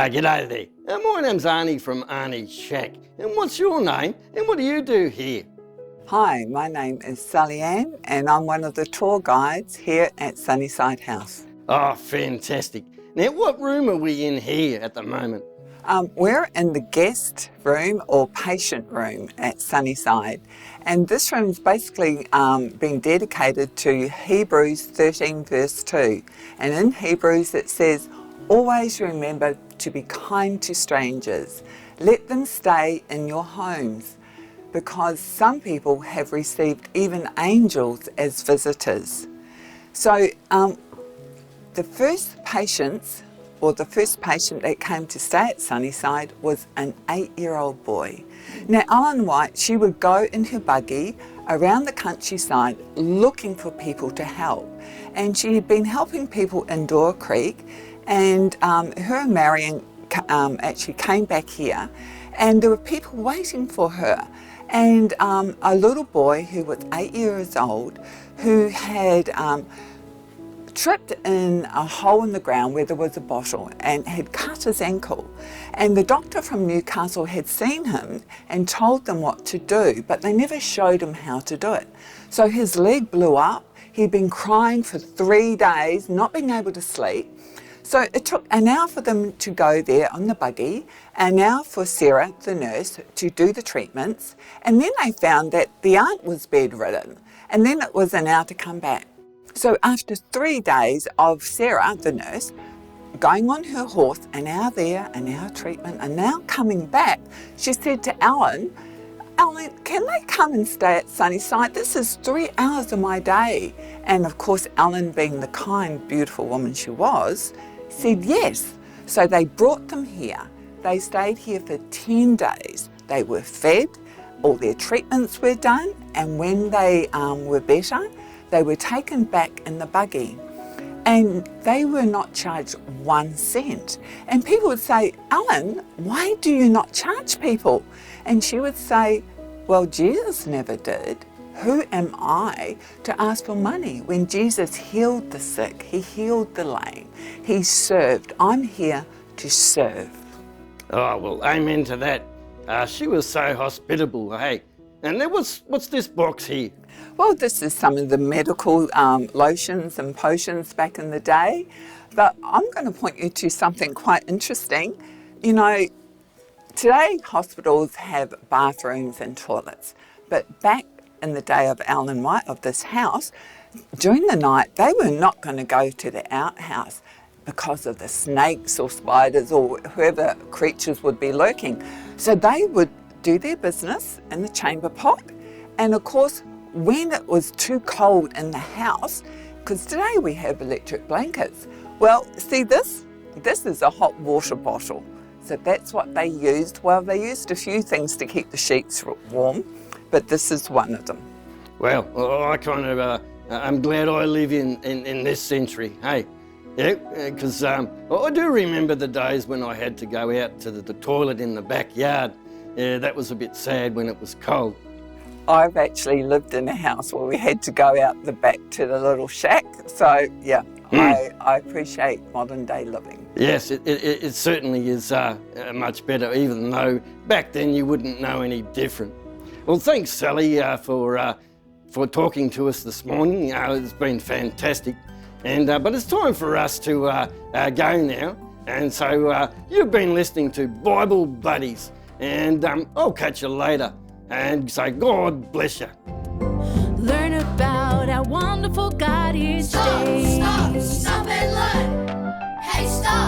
G'day there. My name's Arnie from Arnie's Shack. And what's your name and what do you do here? Hi, my name is Sallyanne and I'm one of the tour guides here at Sunnyside House. Oh, fantastic. Now, what room are we in here at the moment? We're in the guest room or patient room at Sunnyside, and this room's basically been dedicated to Hebrews 13 verse 2, and in Hebrews it says, "Always remember to be kind to strangers. Let them stay in your homes, because some people have received even angels as visitors." So the first patient that came to stay at Sunnyside was an 8-year-old boy. Now, Ellen White, she would go in her buggy around the countryside looking for people to help. And she had been helping people in Door Creek, and her and Marion actually came back here, and there were people waiting for her. And a little boy who was 8 years old, who had tripped in a hole in the ground where there was a bottle and had cut his ankle. And the doctor from Newcastle had seen him and told them what to do, but they never showed him how to do it. So his leg blew up. He'd been crying for 3 days, not being able to sleep. So it took an hour for them to go there on the buggy, an hour for Sarah, the nurse, to do the treatments. And then they found that the aunt was bedridden. And then it was an hour to come back. So after 3 days of Sarah, the nurse, going on her horse, an hour there, an hour treatment, and now coming back, she said to Ellen, "Can they come and stay at Sunnyside? This is 3 hours of my day." And of course, Ellen, being the kind, beautiful woman she was, said yes. So they brought them here. They stayed here for 10 days. They were fed, all their treatments were done, and when they were better, they were taken back in the buggy, and they were not charged 1 cent. And people would say, "Ellen, why do you not charge people?" And she would say, "Well, Jesus never did. Who am I to ask for money? When Jesus healed the sick, he healed the lame, he served. I'm here to serve." Oh, well, amen to that. She was so hospitable, hey? And then what's this box here? Well, this is some of the medical lotions and potions back in the day, but I'm going to point you to something quite interesting. You know, today hospitals have bathrooms and toilets, but back in the day of Ellen White, of this house, during the night they were not going to go to the outhouse because of the snakes or spiders or whoever creatures would be lurking. So they would do their business in the chamber pot, and of course when it was too cold in the house, because today we have electric blankets, well, see, this is a hot water bottle, so that's what they used. Well, they used a few things to keep the sheets warm, but this is one of them. Well, I'm glad I live in this century, hey? Yeah, because I do remember the days when I had to go out to the toilet in the backyard. Yeah, that was a bit sad when it was cold. I've actually lived in a house where we had to go out the back to the little shack. So, yeah, I appreciate modern day living. Yes, it certainly is much better, even though back then you wouldn't know any different. Well, thanks, Sally, for talking to us this morning. It's been fantastic. But it's time for us to go now. And so you've been listening to Bible Buddies. And I'll catch you later, and say God bless you. Learn about our wonderful God each day. Stop and learn. Hey, stop.